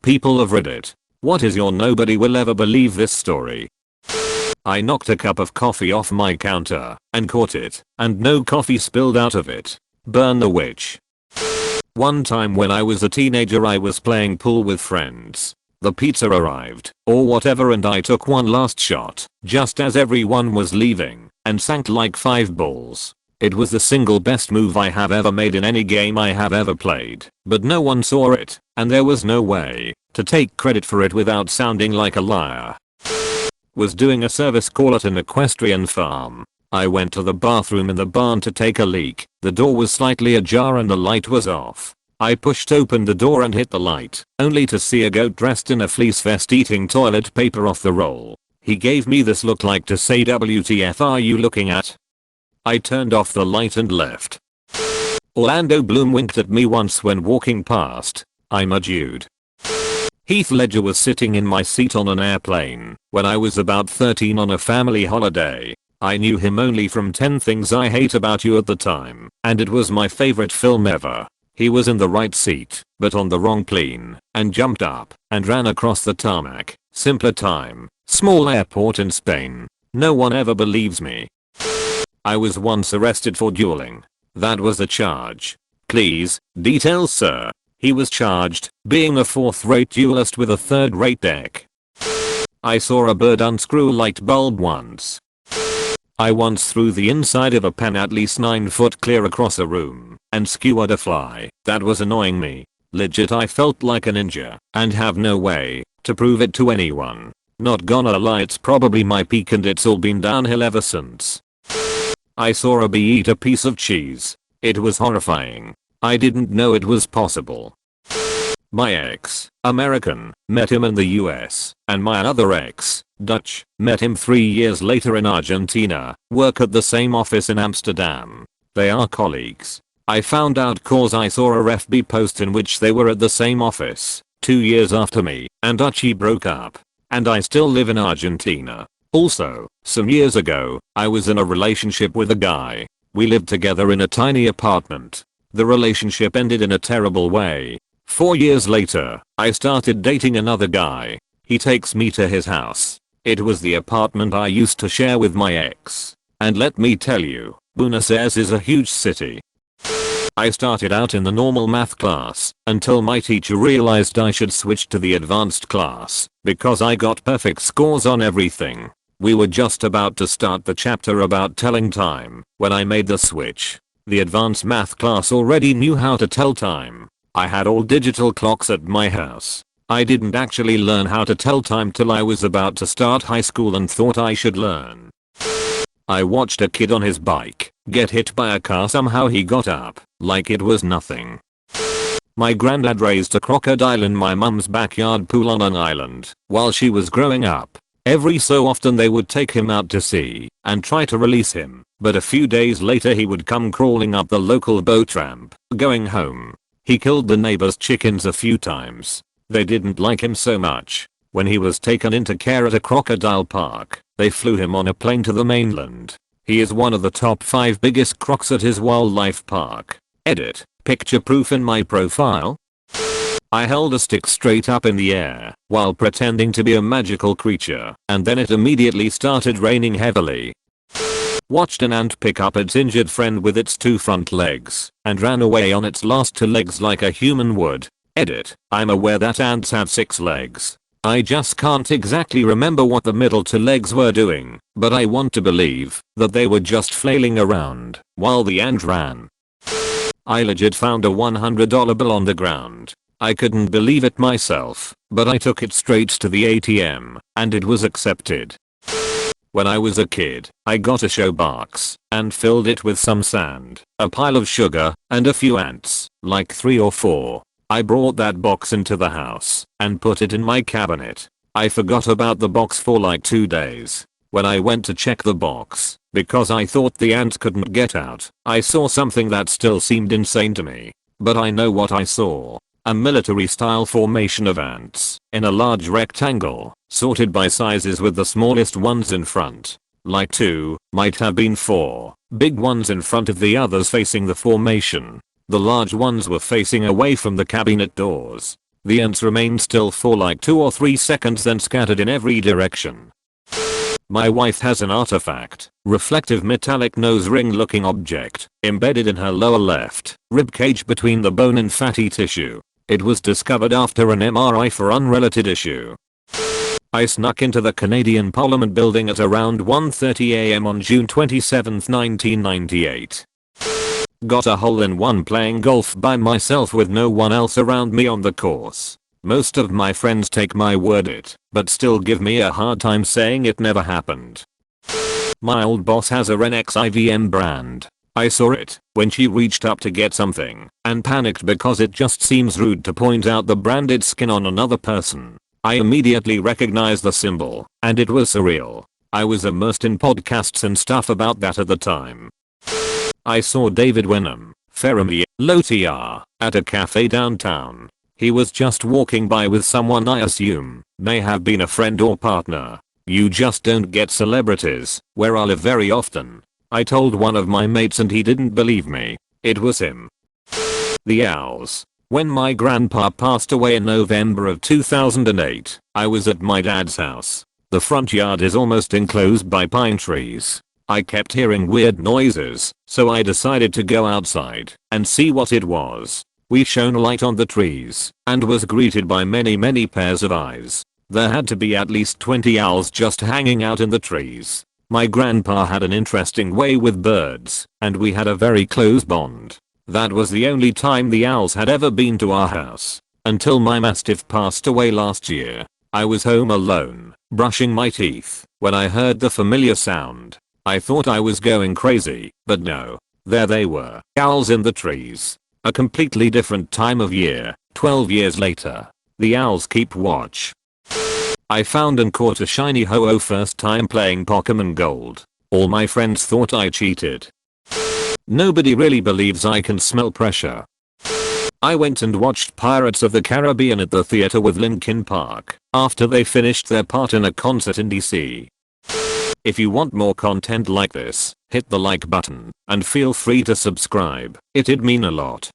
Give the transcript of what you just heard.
People of Reddit, what is your nobody will ever believe this story? I knocked a cup of coffee off my counter and caught it, and no coffee spilled out of it. Burn the witch. One time when I was a teenager I was playing pool with friends. The pizza arrived, or whatever, and I took one last shot, just as everyone was leaving, and sank like 5 balls. It was the single best move I have ever made in any game I have ever played, but no one saw it, and there was no way to take credit for it without sounding like a liar. Was doing a service call at an equestrian farm. I went to the bathroom in the barn to take a leak. The door was slightly ajar and the light was off. I pushed open the door and hit the light, only to see a goat dressed in a fleece vest eating toilet paper off the roll. He gave me this look like to say, "WTF are you looking at?" I turned off the light and left. Orlando Bloom winked at me once when walking past. I'm a dude. Heath Ledger was sitting in my seat on an airplane when I was about 13 on a family holiday. I knew him only from 10 Things I Hate About You at the time, and it was my favorite film ever. He was in the right seat, but on the wrong plane, and jumped up and ran across the tarmac. Simpler time. Small airport in Spain. No one ever believes me. I was once arrested for dueling. That was the charge. Please, details sir. He was charged being a 4th-rate duelist with a 3rd-rate deck. I saw a bird unscrew a light bulb once. I once threw the inside of a pen at least 9 foot clear across a room and skewered a fly that was annoying me. Legit, I felt like a ninja and have no way to prove it to anyone. Not gonna lie, it's probably my peak and it's all been downhill ever since. I saw a bee eat a piece of cheese. It was horrifying. I didn't know it was possible. My ex, American, met him in the US, and my other ex, Dutch, met him 3 years later in Argentina, work at the same office in Amsterdam. They are colleagues. I found out cause I saw a FB post in which they were at the same office, 2 years after me, and Dutchy broke up. And I still live in Argentina. Also, some years ago, I was in a relationship with a guy. We lived together in a tiny apartment. The relationship ended in a terrible way. 4 years later, I started dating another guy. He takes me to his house. It was the apartment I used to share with my ex. And let me tell you, Buenos Aires is a huge city. I started out in the normal math class until my teacher realized I should switch to the advanced class because I got perfect scores on everything. We were just about to start the chapter about telling time when I made the switch. The advanced math class already knew how to tell time. I had all digital clocks at my house. I didn't actually learn how to tell time till I was about to start high school and thought I should learn. I watched a kid on his bike get hit by a car. Somehow he got up like it was nothing. My granddad raised a crocodile in my mum's backyard pool on an island while she was growing up. Every so often they would take him out to sea and try to release him, but a few days later he would come crawling up the local boat ramp, going home. He killed the neighbor's chickens a few times. They didn't like him so much. When he was taken into care at a crocodile park, they flew him on a plane to the mainland. He is one of the top 5 biggest crocs at his wildlife park. Edit, picture proof in my profile. I held a stick straight up in the air while pretending to be a magical creature, and then it immediately started raining heavily. Watched an ant pick up its injured friend with its 2 front legs and ran away on its last 2 legs like a human would. Edit, I'm aware that ants have 6 legs. I just can't exactly remember what the middle 2 legs were doing, but I want to believe that they were just flailing around while the ant ran. I legit found a $100 bill on the ground. I couldn't believe it myself, but I took it straight to the ATM, and it was accepted. When I was a kid, I got a show box and filled it with some sand, a pile of sugar, and a few ants, like 3 or 4. I brought that box into the house and put it in my cabinet. I forgot about the box for like 2 days. When I went to check the box, because I thought the ants couldn't get out, I saw something that still seemed insane to me. But I know what I saw. A military-style formation of ants in a large rectangle, sorted by sizes with the smallest ones in front. Like 2, might have been 4, big ones in front of the others facing the formation. The large ones were facing away from the cabinet doors. The ants remained still for like 2 or 3 seconds then scattered in every direction. My wife has an artifact, reflective metallic nose ring looking object, embedded in her lower left rib cage between the bone and fatty tissue. It was discovered after an MRI for unrelated issue. I snuck into the Canadian Parliament building at around 1:30 am on June 27, 1998. Got a hole-in-one playing golf by myself with no one else around me on the course. Most of my friends take my word it, but still give me a hard time saying it never happened. My old boss has a Renex IVM brand. I saw it when she reached up to get something and panicked because it just seems rude to point out the branded skin on another person. I immediately recognized the symbol, and it was surreal. I was immersed in podcasts and stuff about that at the time. I saw David Wenham, Fermi, Lotiar, at a cafe downtown. He was just walking by with someone I assume may have been a friend or partner. You just don't get celebrities where I live very often. I told one of my mates and he didn't believe me. It was him. The owls. When my grandpa passed away in November of 2008, I was at my dad's house. The front yard is almost enclosed by pine trees. I kept hearing weird noises, so I decided to go outside and see what it was. We shone light on the trees and was greeted by many pairs of eyes. There had to be at least 20 owls just hanging out in the trees. My grandpa had an interesting way with birds, and we had a very close bond. That was the only time the owls had ever been to our house. Until my mastiff passed away last year. I was home alone, brushing my teeth, when I heard the familiar sound. I thought I was going crazy, but no. There they were, owls in the trees. A completely different time of year, 12 years later. The owls keep watch. I found and caught a shiny ho-oh first time playing Pokemon Gold. All my friends thought I cheated. Nobody really believes I can smell pressure. I went and watched Pirates of the Caribbean at the theater with Linkin Park after they finished their part in a concert in DC. If you want more content like this, hit the like button and feel free to subscribe. It'd mean a lot.